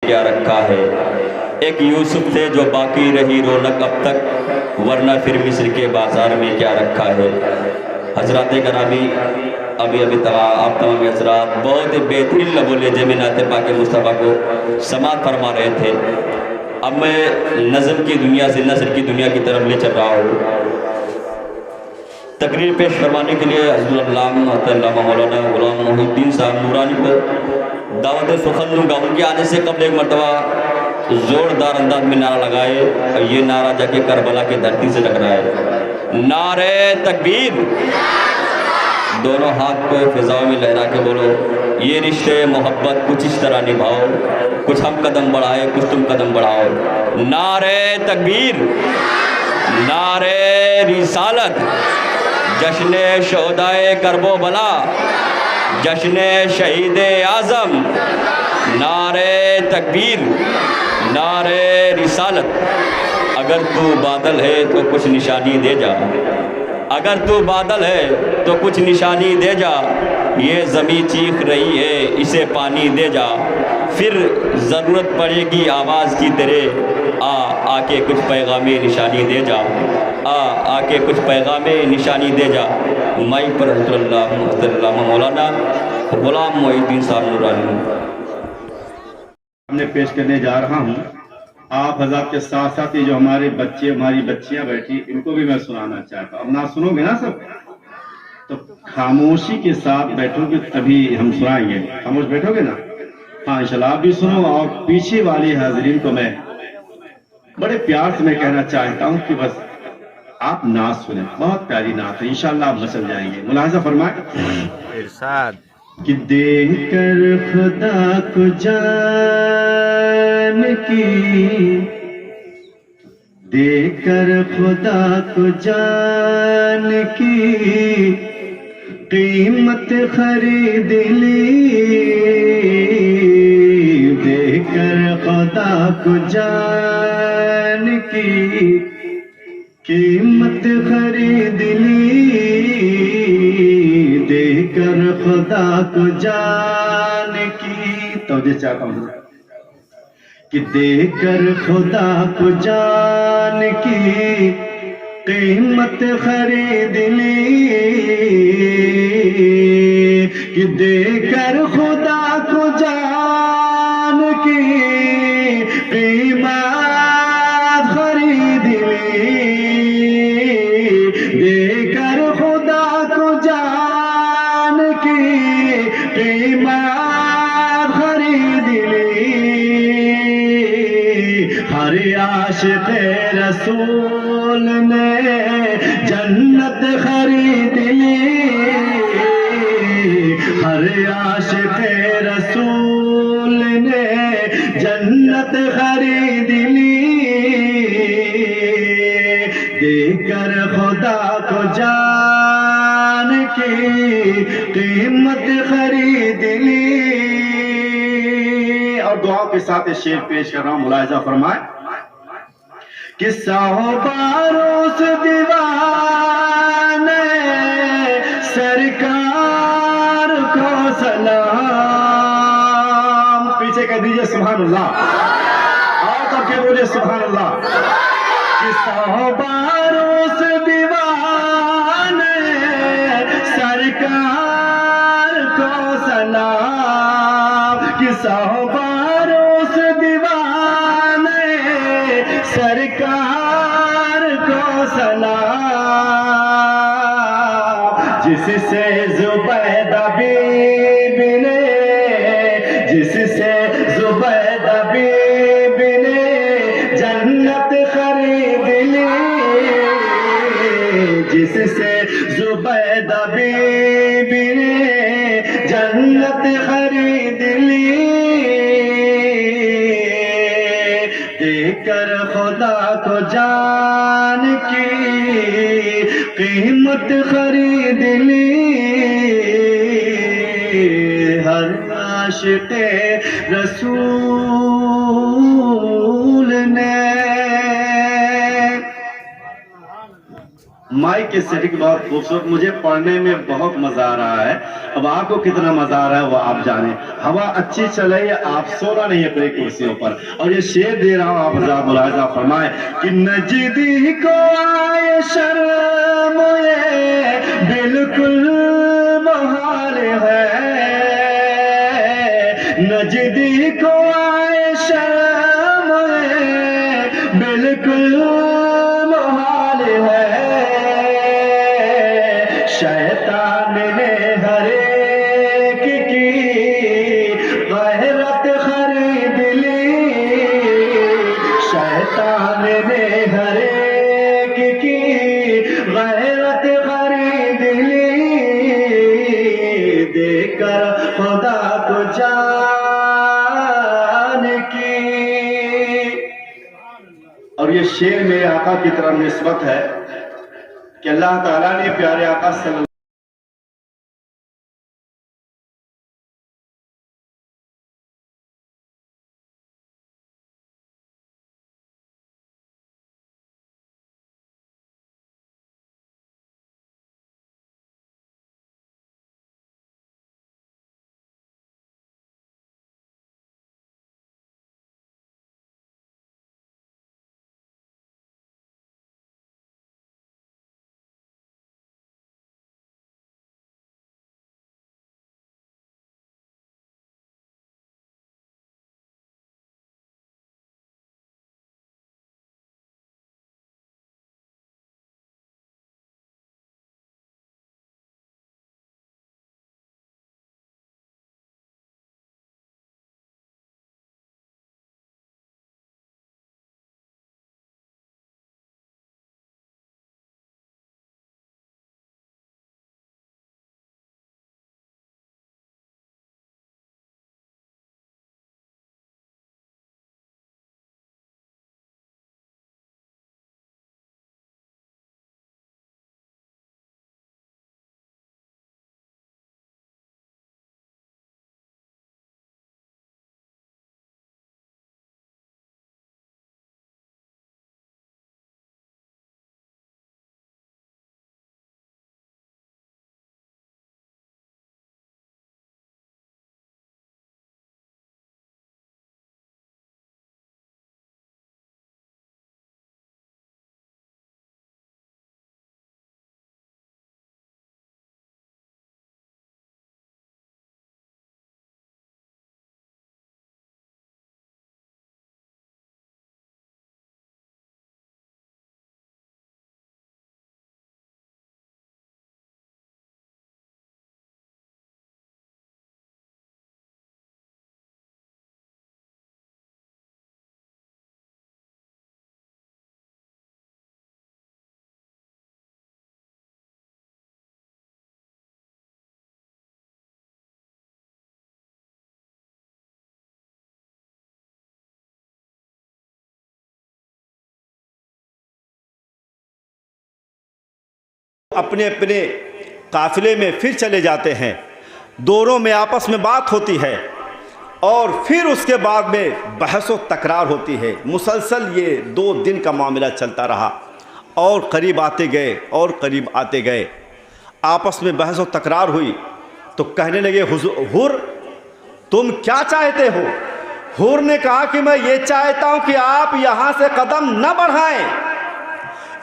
کیا رکھا ہے، ایک یوسف تھے جو باقی رہی رونق اب تک، ورنہ پھر مصر کے بازار میں کیا رکھا ہے۔ حضرات گرامی، ابھی آپ تمام حضرات بہت بہترین لب و لہجے میں نعت پاک مصطفیٰ کو سماعت فرما رہے تھے۔ اب میں نظم کی دنیا سے نثر کی دنیا کی طرف لے چل رہا ہوں۔ تقریر پیش فرمانے کے لیے حضرت علامہ مولانا غلام محی الدین صاحب نورانی کو دعوت سخن دوں گا۔ ان کے آنے سے قبل ایک مرتبہ زوردار انداز میں نعرہ لگائے، اور یہ نعرہ جا کے کربلا کی دھرتی سے لگ رہا ہے، نعرہ تکبیر۔ دونوں ہاتھ کو فضاؤں میں لہرا کے بولو، یہ رشتے محبت کچھ اس طرح نبھاؤ، کچھ ہم قدم بڑھائے کچھ تم قدم بڑھاؤ۔ نعرہ تکبیر، نعرہ رسالت، جشن شہدائے کرب و بلا، جشن شہید اعظم، نعرہ تکبیر، نعرہ رسالت۔ اگر تو بادل ہے تو کچھ نشانی دے جا، اگر تو بادل ہے تو کچھ نشانی دے جا، یہ زمین چیخ رہی ہے اسے پانی دے جا، پھر ضرورت پڑے گی آواز کی تیرے، آ کے کچھ پیغام نشانی دے جا، آ کے کچھ پیغام نشانی دے جا۔ مائی پر حضرت اللہ مولانا غلام محی الدین صاحب نورانی میں پیش کرنے جا رہا ہوں۔ آپ حضرات کے ساتھ ساتھ یہ جو ہمارے بچے ہماری بچیاں بیٹھی ان کو بھی میں سنانا چاہتا ہوں۔ اب نہ سنو گے نا سب تو خاموشی کے ساتھ بیٹھو گے تبھی ہم سنائیں گے۔ خاموش بیٹھو گے نا؟ ہاں انشاءاللہ آپ بھی سنو، اور پیچھے والے حاضرین کو میں بڑے پیار سے میں کہنا چاہتا ہوں کہ بس آپ نعت سنیں، بہت پیاری نعت ہے، انشاءاللہ آپ مسل جائیں گے۔ ملاحظہ فرمائیں ارشاد کہ دیکھ کر خدا کو جان کی، دیکھ کر خدا کو جان کی قیمت خرید لی، دیکھ کر خدا کو جان کی قیمت خرید لی، دیکھ کر خدا کو جان کی۔ توجہ چاہتا ہوں کہ دیکھ کر خدا کو جان کی قیمت خرید لی، کہ دیکھ کر خدا کو جان کی قیمت خرید لی، دیکھ کر خدا کو جان کی قیمت خرید لی، ہر عاشق رسول نے جنت خرید لی، ہر عاشق رسول نے جنت خرید لی، دیکھ کر خدا کو جان کی قیمت خرید لی۔ اور دعا کے ساتھ شعر پیش کر رہا ہوں، ملاحظہ فرمائیں کہ سہوباروں سے دیوانے سرکار کو سلام، پیچھے کہہ دیجئے سبحان اللہ، اور تب کے بولے سبحان اللہ۔ کہ سہوباروں سے دیوانے سرکار کو سلام، کہ سہوباروں سے دیوانے سرکار کو سلام، جس سے زبیدہ بی بی نے، جس سے زبیدہ بی بی نے جنت خرید لی، جس سے زبیدہ بی بی نے جنت خرید لی، دیکھ کر خدا کو جان کی قیمت خرید لی، ہر عاشق رسول نے۔ مائک की सेटिंग बहुत खूबसूरत, मुझे पढ़ने में बहुत मजा आ रहा है। अब आपको कितना मजा आ रहा है वो आप जाने। हवा अच्छी चल रही है, आप सोना नहीं है अपनी कुर्सियों पर। और ये शेर दे रहा हूँ, आप जरा मुलाहिजा फरमाए कि नजदी को आए शर्म ये बिल्कुल मुहाल है, नजदी को आए शर्म ये बिल्कुल मुहाल है। शैतान ने हर एक की गैरत खरीद ली, शैतान ने हर एक की गैरत खरीद ली, देकर खुदा को जान की। और ये शेर मेरे आका की तरफ निस्बत है कि अल्लाह ताला ने प्यारे आका सल्लल्लाहु अपने अपने काफिले में फिर चले जाते हैं, दोनों में आपस में बात होती है और फिर उसके बाद में बहस व तकरार होती है। मुसलसल ये 2 दिन का मामला चलता रहा और करीब आते गए और करीब आते गए, आपस में बहस व तकरार हुई तो कहने लगे, हुर तुम क्या चाहते हो? हुर ने कहा कि मैं ये चाहता हूँ कि आप यहाँ से कदम न बढ़ाएं,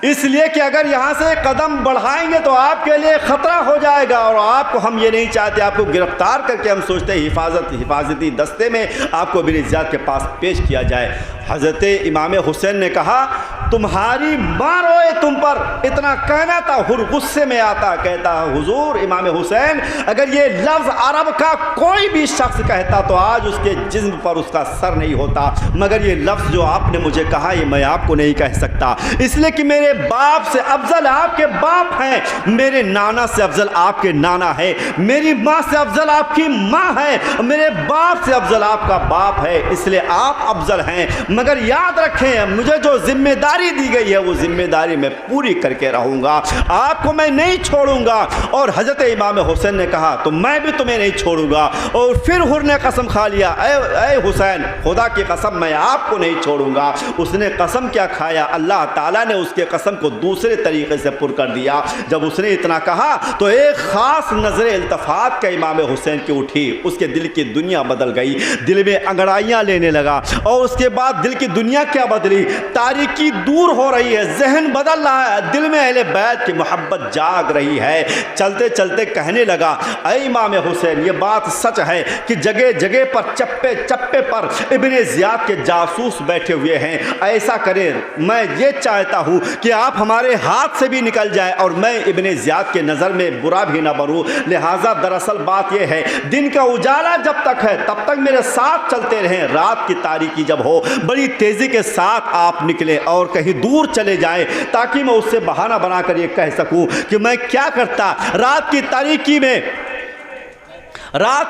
इसलिए कि अगर यहाँ से कदम बढ़ाएंगे तो आपके लिए ख़तरा हो जाएगा और आपको हम ये नहीं चाहते, आपको गिरफ्तार करके हम सोचते हैं हिफाजती दस्ते में आपको बिन इज्जत के पास पेश किया जाए। हज़रत इमाम हुसैन ने कहा, तुम्हारी माँ रोए तुम पर, इतना कहना था। हुर गुस्से में आता, कहता, हुजूर इमाम हुसैन, अगर ये लफ्ज़ अरब का कोई भी शख्स कहता तो आज उसके जिस्म पर उसका सर नहीं होता, मगर ये लफ्ज़ जो आपने मुझे कहा ये मैं आपको नहीं कह सकता, इसलिए कि मेरे बाप से अफजल आपके बाप हैं, मेरे नाना से अफजल आपके नाना है, मेरी माँ से अफजल आपकी माँ है, मेरे बाप से अफजल आपका बाप है, इसलिए आप अफजल हैं। मगर याद रखें, मुझे जो जिम्मेदारी जिम्मेदारी दी गई है वो जिम्मेदारी मैं पूरी करके रहूँगा, आपको मैं नहीं छोड़ूंगा। और हज़रत इमाम हुसैन ने कहा तो मैं भी तुम्हें नहीं छोड़ूंगा। और फिर हुर ने कसम खा लिया, ऐ हुसैन, खुदा की कसम मैं आपको नहीं छोड़ूंगा। उसने कसम क्या खाया, अल्लाह ताला ने उसके कसम को दूसरे तरीके से पुर कर दिया। जब उसने इतना कहा तो एक ख़ास नज़र इल्तफ़ात का इमाम हुसैन की उठी, उसके दिल की दुनिया बदल गई, दिल में अंगड़ाइयाँ लेने लगा। और उसके बाद दिल की दुनिया क्या बदली, तारीकी दूर हो रही है, जहन बदल रहा है, दिल में अहले बैत की मोहब्बत जाग रही है। चलते चलते कहने लगा, ऐ इमाम हुसैन, ये बात सच है कि जगह जगह पर चप्पे चप्पे पर इब्ने ज़ियाद के जासूस बैठे हुए हैं। ऐसा करें, मैं ये चाहता हूँ कि आप हमारे हाथ से भी निकल जाए और मैं इब्ने ज़ियाद के नज़र में बुरा भी ना बनूँ। लिहाजा दरअसल बात यह है, दिन का उजाला जब तक है तब तक मेरे साथ चलते रहें, रात की तारीकी जब हो बड़ी तेज़ी के साथ आप निकलें और कहीं दूर चले जाएं, ताकि मैं उससे बहाना बनाकर ये कह सकूं कि मैं क्या करता। रात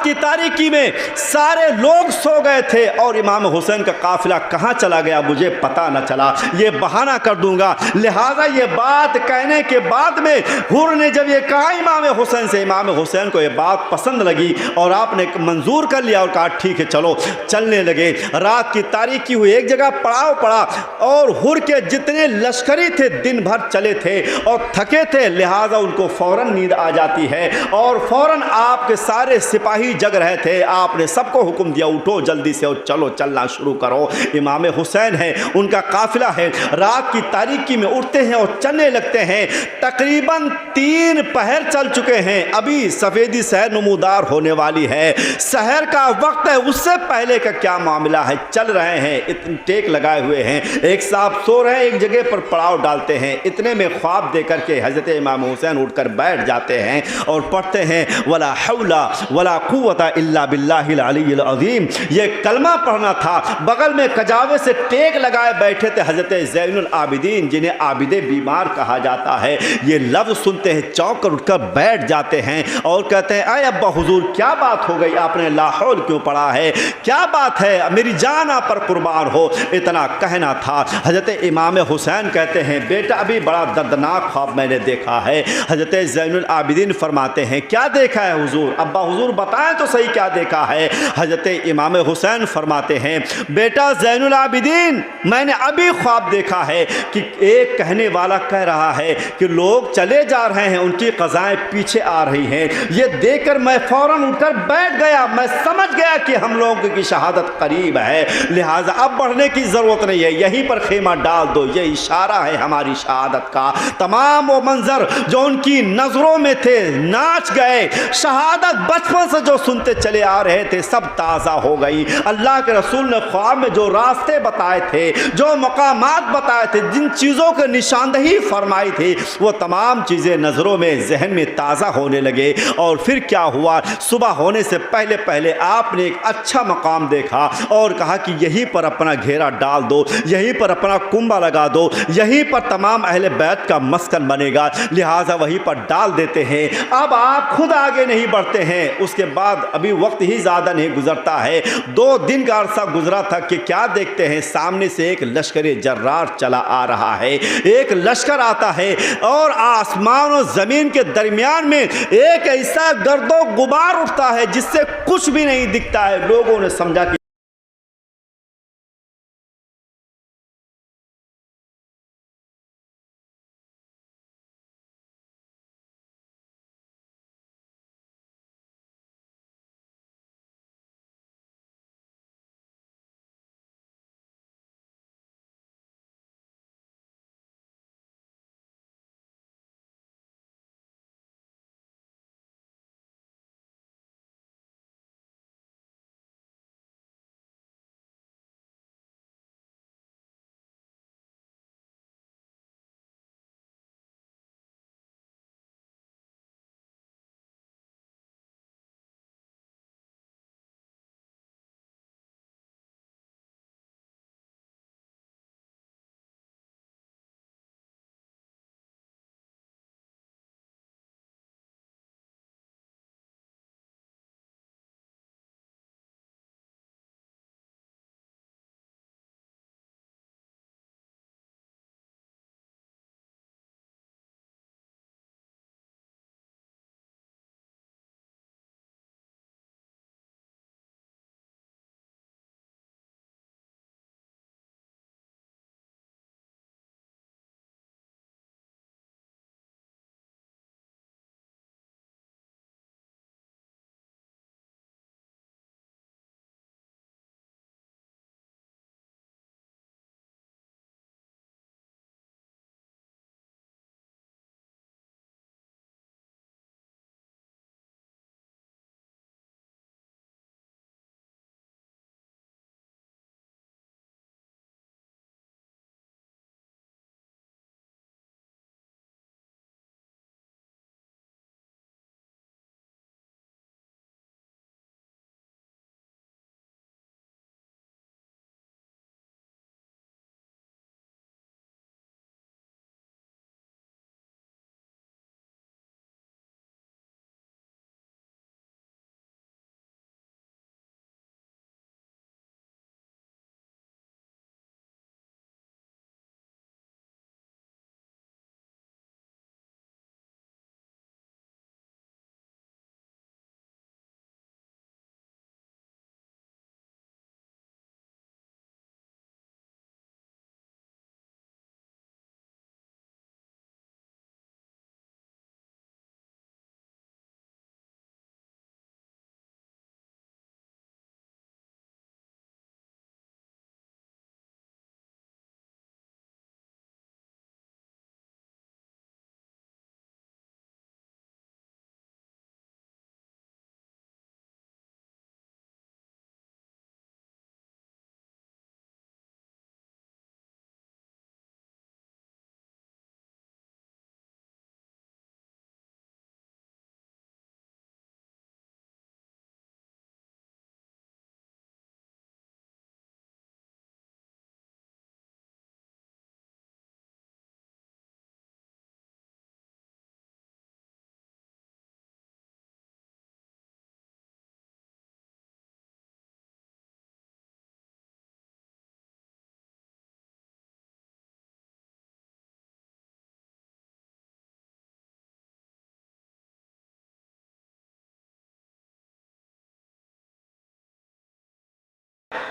की तारीकी में सारे लोग सो गए थे और इमाम हुसैन का काफिला कहाँ चला गया मुझे पता न चला, ये बहाना कर दूंगा। लिहाजा ये बात कहने के बाद में हुर ने जब ये कहा इमाम हुसैन से, इमाम हुसैन को ये बात पसंद लगी और आपने मंजूर कर लिया और कहा ठीक है चलो। चलने लगे, रात की तारीकी हुई, एक जगह पड़ाव पड़ा और हुर के जितने लश्करी थे दिन भर चले थे और थके थे, लिहाजा उनको फ़ौरन नींद आ जाती है और फ़ौरन आपके सारे सिपाही जग रहे थे। आपने सबको हुक्म दिया, उठो जल्दी से और चलो, चलना शुरू करो। इमाम हुसैन है, उनका काफिला है, रात की तारीकी में उठते हैं और चलने लगते हैं। तकरीबन 3 पहर चल चुके हैं, अभी सफ़ेदी सहर नमूदार होने वाली है, सहर का वक्त है। उससे पहले का क्या मामला है, चल रहे हैं, इतने टेक लगाए हुए हैं, एक साहब सो रहे हैं, एक जगह पर पड़ाव डालते हैं। इतने में ख्वाब दे करके हज़रत इमाम हुसैन उठकर बैठ जाते हैं और पढ़ते हैं, वला हौला वला कुव्वता इल्ला बिल्लाहिल अलीय्यिल अज़ीम। ये कलमा पढ़ना था। बगल में कजावे से टेक लगाए बैठे थे हज़रत ज़ैनुल आबिदीन, जिन्हें आबिदे बीमार कहा जाता है। ये लफ्ज़ सुनते हैं, चौंक कर उठकर बैठ जाते हैं और कहते हैं, अय अब्बा हुजूर, क्या बात हो गई, आपने ला हौल क्यों पढ़ा है, क्या बात है, मेरी जान आप पर कुर्बान हो। इतना कहना था। हज़रत इमाम हुसैन कहते हैं, बेटा अभी बड़ा दर्दनाक ख्वाब मैंने देखा है। हज़रत ज़ैनुल आबिदीन फरमाते हैं, क्या देखा है हुजूर, अब्बा हुजूर बताएं तो सही क्या देखा है। हज़रत इमाम हुसैन फरमाते हैं, बेटा ज़ैनुल आबिदीन, मैंने अभी ख्वाब देखा है कि एक कहने वाला कह रहा है कि लोग चले जा रहे हैं, उनकी क़ज़ाएं पीछे आ रही हैं। ये देखकर मैं फ़ौरन उठकर बैठ गया, मैं समझ गया कि हम लोगों की शहादत करीब है, लिहाजा अब बढ़ने की ज़रूरत नहीं है, यहीं पर खेमा डाल दो, ये इशारा है हमारी शहादत का। तमाम वो मंज़र जो उनकी नज़रों में थे नाच गए, शहादत बचपन से जो सुनते चले आ रहे थे सब ताज़ा हो गई। अल्लाह के रसूल ने ख्वाब में जो रास्ते बताए थे, जो मकामात बताए थे, जिन चीज़ों के निशानदही फरमाई थी, वो तमाम चीज़ें नज़रों में जहन में ताज़ा होने लगे। और फिर क्या हुआ, सुबह होने से पहले पहले आपने एक अच्छा मकाम देखा और कहा कि यहीं पर अपना घेरा डाल दो, यहीं पर अपना कुंबा लगा दो, यहीं पर तमाम अहले बैत का मस्कन बनेगा, लिहाजा वहीं पर डाल देते हैं। अब आप खुद आगे नहीं बढ़ते हैं। उसके बाद अभी वक्त ही ज़्यादा नहीं गुजरता है, 2 दिन का अरसा गुजरा था कि क्या देखते हैं, सामने से एक लश्कर जर्रार चला आ रहा है। एक लश्कर आता है और आसमान और ज़मीन के दरमियान में एक ऐसा गर्दो गुबार उठता है जिससे कुछ भी नहीं दिखता है। लोगों ने समझा कि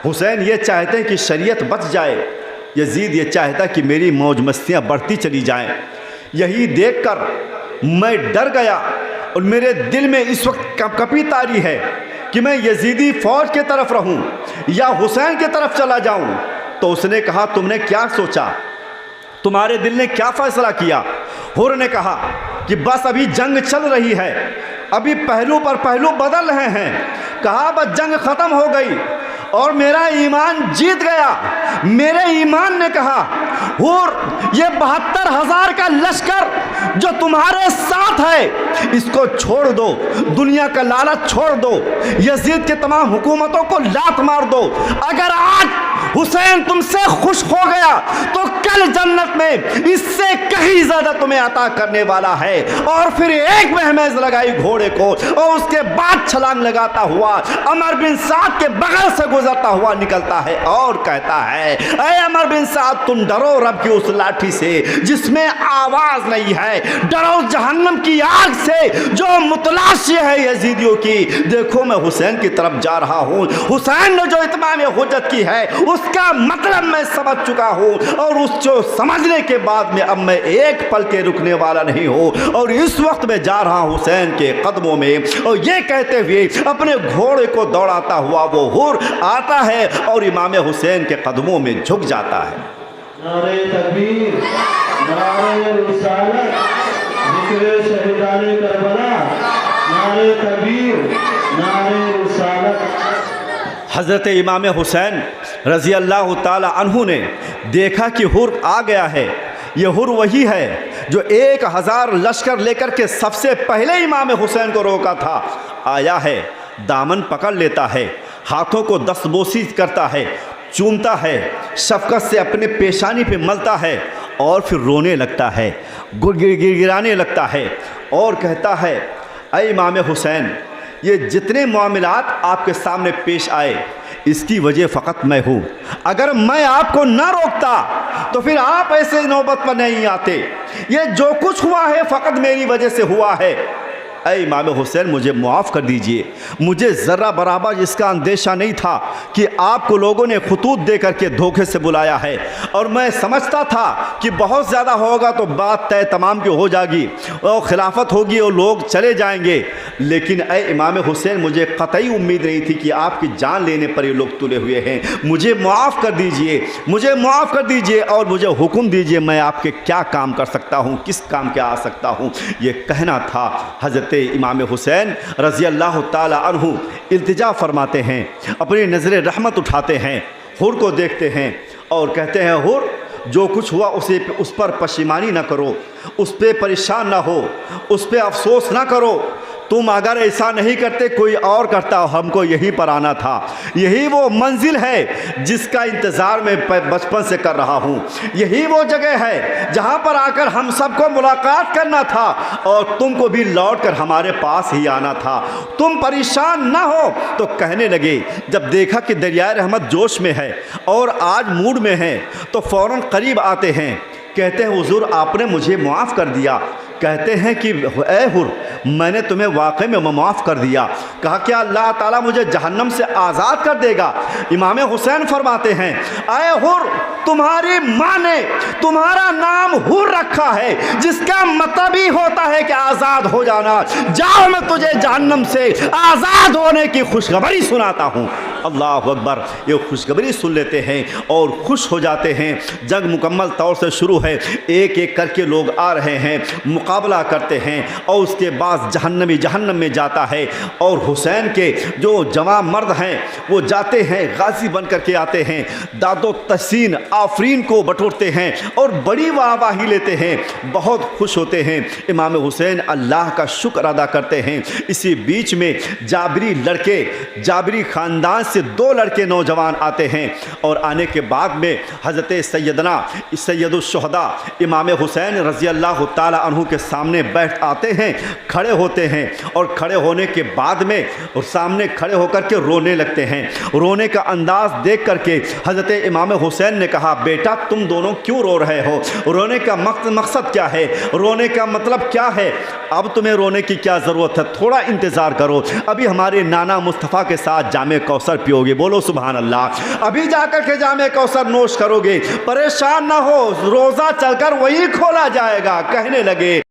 हुसैन ये चाहते हैं कि शरीयत बच जाए, यजीद ये चाहता कि मेरी मौज मस्तियाँ बढ़ती चली जाएं। यही देखकर मैं डर गया और मेरे दिल में इस वक्त कपी तारी है कि मैं यजीदी फ़ौज के तरफ रहूं या हुसैन के तरफ चला जाऊं। तो उसने कहा, तुमने क्या सोचा, तुम्हारे दिल ने क्या फ़ैसला किया? हुर ने कहा कि बस अभी जंग चल रही है, अभी पहलू पर पहलू बदल रहे हैं। कहा बस जंग ख़त्म हो गई और मेरा ईमान जीत गया। मेरे ईमान ने कहा, हुर ये 72,000 का लश्कर जो तुम्हारे साथ है इसको छोड़ दो, दुनिया का लालच छोड़ दो, यजीद के तमाम हुकूमतों को लात मार दो। अगर आज हुसैन तुमसे खुश हो गया तो कल जन्नत में इससे कहीं ज्यादा तुम्हें अता करने वाला है। और फिर एक महमेज लगाई घोड़े को और उसके बाद छलांग लगाता हुआ अमर बिन साद के बगल से गुजरता हुआ निकलता है और कहता है, ऐ अमर बिन साद तुम डरो रब की उस लाठी से जिसमें आवाज नहीं है, डरो जहन्नम की आग से जो मुतलाशी है यजीदियों की। देखो मैं हुसैन की तरफ जा रहा हूँ, हुसैन ने जो इत्माम हुज्जत की है उसका मतलब मैं समझ चुका हूँ और उसको समझने के बाद में अब मैं एक पल के रुकने वाला नहीं हूँ। और इस वक्त मैं जा रहा हूँ हुसैन के कदमों में। और ये कहते हुए अपने घोड़े को दौड़ाता हुआ वो हुर आता है और इमाम हुसैन के कदमों में झुक जाता है। नारे तकबीर, नारे रिसालत, जिक्र शहीदाने करबला, नारे तकबीर, नारे रिसालत। हज़रत इमाम हुसैन रज़ी अल्लाह ताला अन्हु ने देखा कि हुर आ गया है। ये हुर वही है जो 1000 लश्कर लेकर के सबसे पहले इमाम हुसैन को रोका था। आया है, दामन पकड़ लेता है, हाथों को दस्तबोसी करता है, चूमता है, शफ़क़त से अपने पेशानी पे मलता है और फिर रोने लगता है, गिड़गिड़ाने लगता है और कहता है, ऐ इमाम हुसैन ये जितने मामलात आपके सामने पेश आए इसकी वजह फ़कत मैं हूँ। अगर मैं आपको ना रोकता तो फिर आप ऐसे नौबत पर नहीं आते। ये जो कुछ हुआ है फ़कत मेरी वजह से हुआ है। ऐ इमाम हुसैन मुझे मुआफ़ कर दीजिए, मुझे ज़र्रा बराबर इसका अंदेशा नहीं था कि आपको लोगों ने खतूत दे करके धोखे से बुलाया है और मैं समझता था कि बहुत ज़्यादा होगा तो बात तय तमाम की हो जाएगी और खिलाफत होगी और लोग चले जाएंगे। लेकिन ऐ इमाम हुसैन मुझे कतई उम्मीद नहीं थी कि आपकी जान लेने पर ये लोग तुले हुए हैं। मुझे मुआफ़ कर दीजिए, मुझे मुआफ़ कर दीजिए और मुझे हुक्म दीजिए मैं आपके क्या काम कर सकता हूँ, किस काम के आ सकता हूँ। ये कहना था। हज़रत इमाम हुसैन रज़ी अल्लाह ताला अन्हु इल्तिजा फरमाते हैं, अपनी नज़र रहमत उठाते हैं, हुर को देखते हैं और कहते हैं, हुर जो कुछ हुआ उस पर पशिमानी ना करो, उस पर परेशान ना हो, उस पर अफसोस ना करो। तुम अगर ऐसा नहीं करते कोई और करता, हमको यहीं पर आना था। यही वो मंजिल है जिसका इंतज़ार मैं बचपन से कर रहा हूँ। यही वो जगह है जहाँ पर आकर हम सबको मुलाकात करना था और तुमको भी लौट कर हमारे पास ही आना था। तुम परेशान ना हो। तो कहने लगे, जब देखा कि दरियाए रहमत जोश में है और आज मूड में है तो फ़ौरन करीब आते हैं। कहते हैं, हुज़ूर आपने मुझे मुआफ़ कर दिया। कहते हैं कि ए हुर मैंने तुम्हें वाकई में माफ़ कर दिया। कहा क्या अल्लाह ताला मुझे जहन्नम से आज़ाद कर देगा? इमाम हुसैन फरमाते हैं, ए हुर तुम्हारी माँ ने तुम्हारा नाम हुर रखा है जिसका मतलब ही होता है कि आज़ाद हो जाना। जाओ मैं तुझे जहन्नम से आज़ाद होने की खुशखबरी सुनाता हूँ। अल्लाह अकबर। ये खुशखबरी सुन लेते हैं और खुश हो जाते हैं। जंग मुकम्मल तौर से शुरू है, एक एक करके लोग आ रहे हैं, मुकाबला करते हैं और उसके बाद जहन्नम में जाता है। और हुसैन के जो जवान मर्द हैं वो जाते हैं, गाजी बन करके आते हैं, दादो तहसीन आफरीन को बटोरते हैं और बड़ी वाहवाही लेते हैं, बहुत खुश होते हैं। इमाम हुसैन अल्लाह का शुक्र अदा करते हैं। इसी बीच में जाबरी ख़ानदान से 2 लड़के नौजवान आते हैं और आने के बाद में हज़रत सैयदुश्शुहदा इमाम हुसैन रज़ी अल्लाह ताला अन्हु के सामने बैठ आते हैं, खड़े होते हैं और खड़े होने के बाद में और सामने खड़े होकर के रोने लगते हैं। रोने का अंदाज़ देख करके हज़रत इमाम हुसैन ने कहा, बेटा तुम दोनों क्यों रो रहे हो? रोने का मकसद क्या है? रोने का मतलब क्या है? अब तुम्हें रोने की क्या ज़रूरत है? थोड़ा इंतज़ार करो, अभी हमारे नाना मुस्तफ़ा के साथ जामे कौसर पियोगे, बोलो सुभान अल्लाह। अभी जाकर के जामे कौसर नोश करोगे, परेशान ना हो, रोज़ा चलकर वही खोला जाएगा। कहने लगे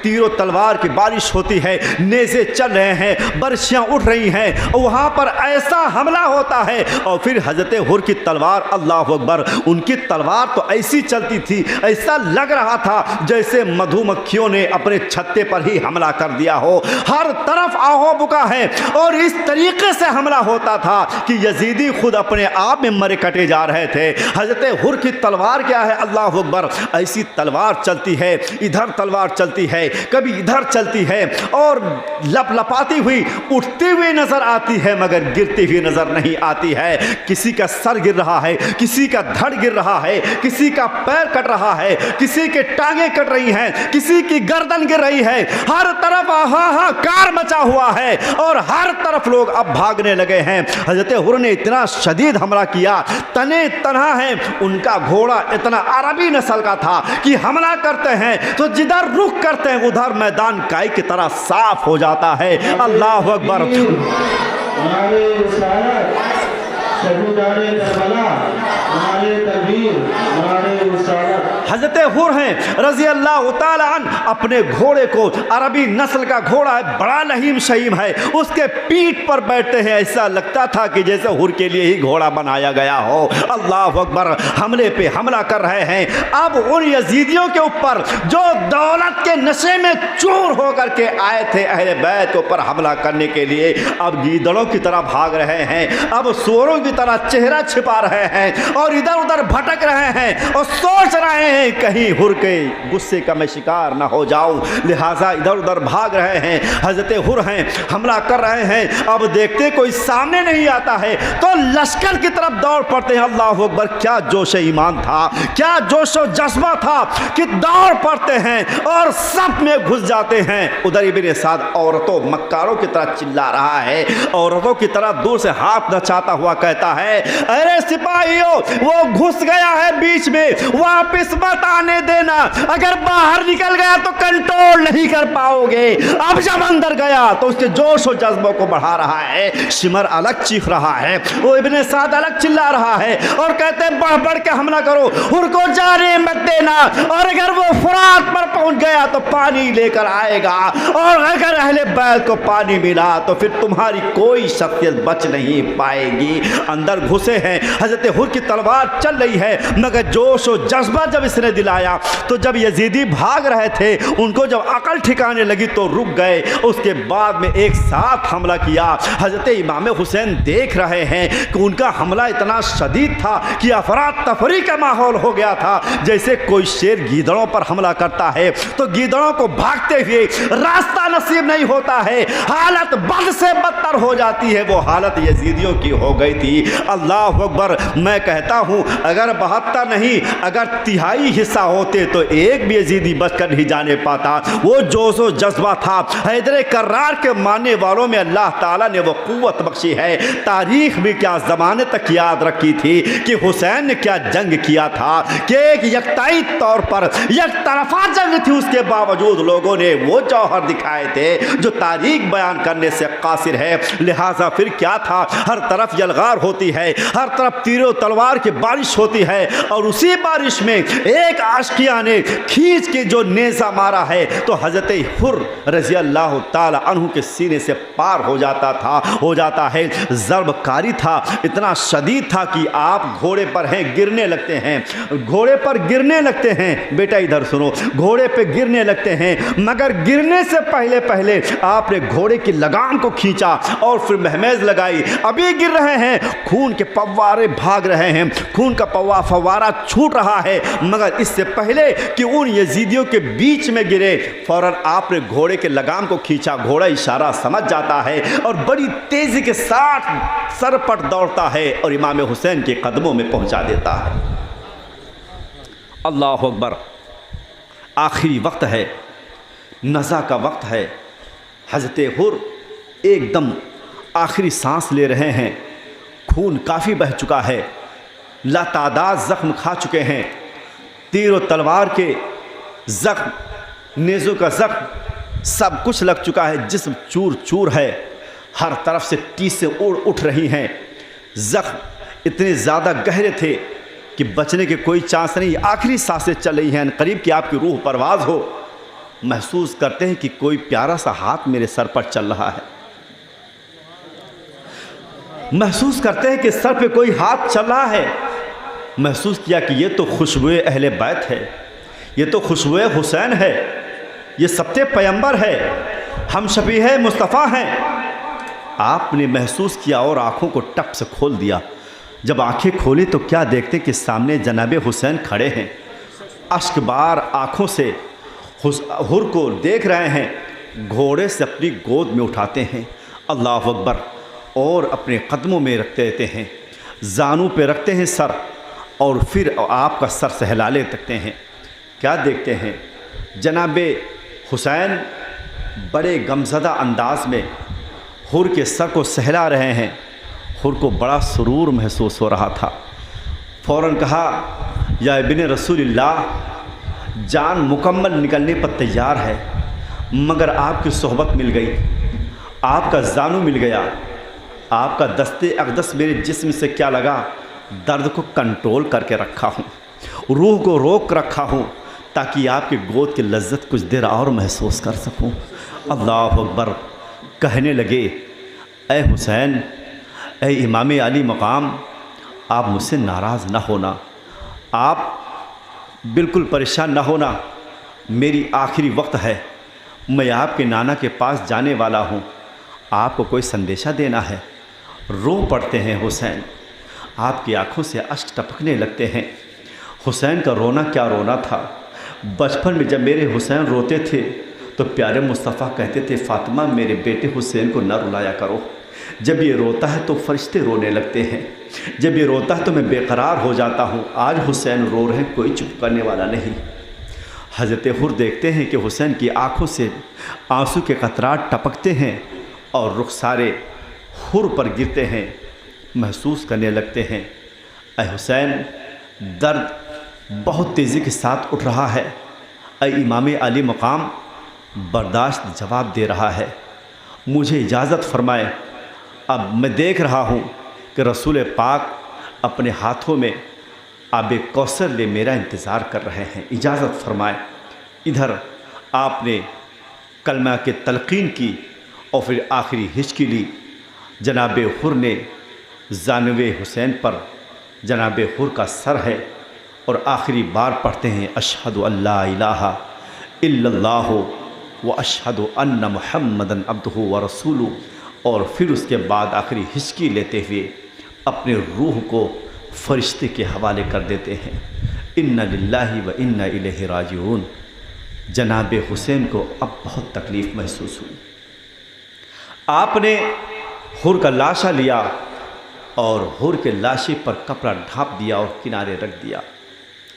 तीरों तलवार की बारिश होती है, नेज़े चल रहे हैं, बर्शियाँ उठ रही हैं, और वहाँ पर ऐसा हमला होता है। और फिर हज़रत हुर की तलवार, अल्लाह अकबर, उनकी तलवार तो ऐसी चलती थी, ऐसा लग रहा था जैसे मधुमक्खियों ने अपने छत्ते पर ही हमला कर दिया हो। हर तरफ आहो बुका है, और इस तरीके से हमला होता था कि यजीदी खुद अपने आप में मरे कटे जा रहे थे। हज़रत हुर की तलवार क्या है, अल्लाह अकबर, ऐसी तलवार चलती है, इधर तलवार चलती है, कभी इधर चलती है, और लपलपाती हुई उठती हुई नजर आती है, मगर गिरती हुई नजर नहीं आती है। किसी का सर गिर रहा है, किसी का धड़ गिर रहा है, किसी का पैर कट रहा है, किसी के टांगे कट रही हैं, किसी की गर्दन गिर रही है। हर तरफ हाहाकार मचा हुआ है, और हर तरफ लोग अब भागने लगे हैं। हजरत हुर ने इतना शदीद हमला किया, तने तनहा है, उनका घोड़ा इतना अरबी नस्ल का था कि हमला करते हैं तो जिधर रुख करते हैं उधर मैदान काई की तरह साफ हो जाता है। अल्लाह अकबर। नारे रिसालत, शहीदाने करबला, नारे तकबीर, नारे रिसालत। हजरत हुर हैं रजी अल्लाह ताला अन्हु, अपने घोड़े को, अरबी नस्ल का घोड़ा है, बड़ा लहीम शहीम है, उसके पीठ पर बैठते हैं। ऐसा लगता था कि जैसे हुर के लिए ही घोड़ा बनाया गया हो। अल्लाह अकबर, हमले पे हमला कर रहे हैं। अब उन यजीदियों के ऊपर जो दौलत के नशे में चूर होकर के आए थे अहले बैत के ऊपर हमला करने के लिए, अब गीदड़ों की तरह भाग रहे हैं, अब सूअरों की तरह चेहरा छिपा रहे हैं और इधर उधर भटक रहे हैं और सोच रहे हैं कहीं हुर के गुस्से का मैं शिकार ना हो जाऊं, लिहाजा इधर उधर भाग रहे हैं। हजरत हुर हैं, हमला कर रहे हैं। अब देखते कोई सामने नहीं आता है तो लश्कर की तरफ दौड़ पड़ते हैं। अल्लाह अकबर, क्या जोश ईमान था, क्या जोश और जज्बा था कि दौड़ पड़ते हैं और सब में घुस जाते हैं। उधर इब्ने साद औरतों मक्कारों की तरह चिल्ला रहा है, औरतों की तरह दूर से हाथ नचाता हुआ कहता है, अरे सिपाहियों, वो घुस गया है बीच में, वापस मत आने देना, अगर बाहर निकल गया तो कंट्रोल नहीं कर पाओगे। अब जब अंदर गया तो उसके जोश और जज्बों को बढ़ा रहा है। शिमर अलग चीख रहा है, वो इब्ने साद अलग चिल्ला रहा है और कहते हैं बढ़ बढ़ के हमला करो, हुर को जाने मत देना, और अगर वो फुरात पर पहुंच गया तो पानी लेकर आएगा, और अगर अहले बैत को पानी मिला तो फिर तुम्हारी कोई शख्सियत बच नहीं पाएगी। अंदर घुसे हैं, हजरत हुर की तलवार चल रही है, मगर जोश और जज्बा जब इसने दिलाया तो जब यजीदी भाग रहे थे उनको जब अकल ठिकाने लगी तो रुक गए। उसके बाद में एक साथ हमला किया। हजरत इमाम हुसैन देख रहे हैं कि उनका हमला इतना शदीद था कि अफरा तफरी का माहौल हो गया था। जैसे कोई शेर गीदड़ों पर हमला करता है तो गीदड़ों को भागते हुए रास्ता नसीब नहीं होता है, हालत बद से बदतर हो जाती है। वो हालत यजीदियों की हो गई थी। अल्लाह अकबर, मैं कहता हूँ अगर 72 नहीं अगर तिहाई हिस्सा होते तो एक भी यजीदी बचकर नहीं जाने पाता। वो जोश और जज्बा था। हैदर कर्रार के मानने वालों में अल्लाह ताला ने वो कुव्वत बख्शी है। तारीख भी क्या ज़माने तक याद रखी थी कि हुसैन ने क्या जंग किया था, कि एक यकताई तौर पर एक तरफा जंग थी, उसके बावजूद लोगों ने वो जौहर दिखाए थे जो तारीख बयान करने से कासिर है। लिहाजा फिर क्या था, हर तरफ यलगार होती है, हर तरफ तीरों तलवार की बारिश होती है, और उसी बारिश में एक आशिकिया ने खींच के जो नेज़ा मारा है तो हजरत हुर रज़ी अल्लाह ताला अन्हु के सीने से पार हो जाता है। ज़रबकारी था, इतना शदीद था कि आप घोड़े पर हैं, गिरने लगते हैं, घोड़े पर गिरने लगते हैं। बेटा इधर सुनो, घोड़े पे गिरने लगते हैं, मगर गिरने से पहले पहले आपने घोड़े की लगाम को खींचा और फिर महमेज लगाई। अभी गिर रहे हैं, खून के फव्वारे भाग रहे हैं, खून का फव्वारा छूट रहा है, मगर इससे पहले कि उन यजीदियों के बीच में गिरे फौरन आपने घोड़े के लगाम को खींचा। घोड़ा इशारा समझ जाता है और बड़ी तेजी के साथ सरपट दौड़ता है और इमाम हुसैन के कदमों में पहुंचा देता है। अल्लाह अकबर, आखिरी वक्त है, नज़ा का वक्त है। हज़रत हुर एकदम आखिरी सांस ले रहे हैं, खून काफ़ी बह चुका है, लातादाद ज़ख्म खा चुके हैं, तीर और तलवार के ज़ख्म, नेज़ों का ज़ख्म सब कुछ लग चुका है, जिस्म चूर चूर है, हर तरफ से टीसें उठ रही हैं। ज़ख्म इतने ज़्यादा गहरे थे कि बचने के कोई चांस नहीं। आखिरी सांसें चल रही हैं, करीब कि आपकी रूह परवाज़ हो। महसूस करते हैं कि कोई प्यारा सा हाथ मेरे सर पर चल रहा है, महसूस करते हैं कि सर पे कोई हाथ चल रहा है। महसूस किया कि ये तो खुशबुए अहले बैत है, ये तो खुशबुए हुसैन है, ये सबसे पैगंबर है, हम शफीह मुस्तफ़ा हैं। आपने महसूस किया और आँखों को टप से खोल दिया। जब आंखें खोली तो क्या देखते कि सामने जनाब हुसैन खड़े हैं, अश्कबार आँखों से हुर को देख रहे हैं, घोड़े से अपनी गोद में उठाते हैं, अल्लाह अकबर, और अपने कदमों में रखते रहते हैं, जानू पे रखते हैं सर, और फिर आपका सर सहला लेते हैं। क्या देखते हैं, जनाब हुसैन बड़े गमज़दा अंदाज में हुर के सर को सहला रहे हैं। हुर को बड़ा सुरूर महसूस हो रहा था। फ़ौरन कहा, या इब्ने रसूलिल्लाह, जान मुकम्मल निकलने पर तैयार है, मगर आपकी सोहबत मिल गई, आपका जानू मिल गया, آپ کا دست اقدس میرے جسم سے کیا لگا، درد کو کنٹرول کر کے رکھا ہوں، روح کو روک رکھا ہوں تاکہ آپ کی گود کی لذت کچھ دیر اور محسوس کر سکوں۔ اللہ اکبر۔ کہنے لگے اے حسین، اے امام علی مقام، آپ مجھ سے ناراض نہ ہونا، آپ بالکل پریشان نہ ہونا، میری آخری وقت ہے، میں آپ کے نانا کے پاس جانے والا ہوں، آپ کو کوئی سندیشہ دینا ہے۔ رو پڑتے ہیں حسین، آپ کی آنکھوں سے اشک ٹپکنے لگتے ہیں۔ حسین کا رونا کیا رونا تھا۔ بچپن میں جب میرے حسین روتے تھے تو پیارے مصطفیٰ کہتے تھے فاطمہ میرے بیٹے حسین کو نہ رلایا کرو، جب یہ روتا ہے تو فرشتے رونے لگتے ہیں، جب یہ روتا ہے تو میں بے قرار ہو جاتا ہوں۔ آج حسین رو رہے ہیں، کوئی چپ کرنے والا نہیں۔ حضرت حر دیکھتے ہیں کہ حسین کی آنکھوں سے آنسو کے قطرات ٹپکتے ہیں اور رخسارے حر پر گرتے ہیں، محسوس کرنے لگتے ہیں اے حسین درد بہت تیزی کے ساتھ اٹھ رہا ہے، اے امام علی مقام برداشت جواب دے رہا ہے، مجھے اجازت فرمائے، اب میں دیکھ رہا ہوں کہ رسول پاک اپنے ہاتھوں میں آب کوثر لے میرا انتظار کر رہے ہیں، اجازت فرمائے۔ ادھر آپ نے کلمہ کے تلقین کی اور پھر آخری ہچکی لی۔ جناب حر نے زانو حسین پر جناب حر کا سر ہے اور آخری بار پڑھتے ہیں اشہد ان لا الہ الا اللہ و اشہد ان محمدً عبدہ و رسولہ، اور پھر اس کے بعد آخری ہچکی لیتے ہوئے اپنے روح کو فرشتے کے حوالے کر دیتے ہیں۔ انا للہ و انا الیہ راجعون۔ جناب حسین کو اب بہت تکلیف محسوس ہوئی۔ آپ نے حر کا لاشا لیا اور حر کے لاشے پر کپڑا ڈھانپ دیا اور کنارے رکھ دیا۔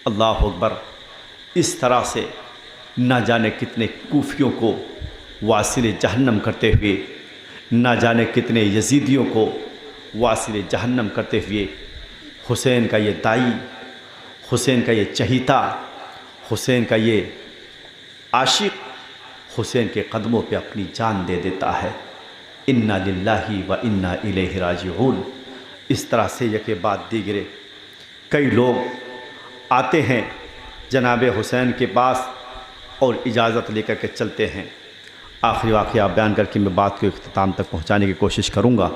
اللہ اکبر۔ اس طرح سے نہ جانے کتنے کوفیوں کو واصل جہنم کرتے ہوئے، نہ جانے کتنے یزیدیوں کو واصل جہنم کرتے ہوئے حسین کا یہ دائی، حسین کا یہ چہیتا، حسین کا یہ عاشق حسین کے قدموں پہ اپنی جان دے دیتا ہے۔ انا للہ و انا الیہ راجعون۔ اس طرح سے یکے بعد دیگرے کئی لوگ آتے ہیں جناب حسین کے پاس اور اجازت لے کر کے چلتے ہیں۔ آخری واقعہ بیان کر کے میں بات کو اختتام تک پہنچانے کی کوشش کروں گا۔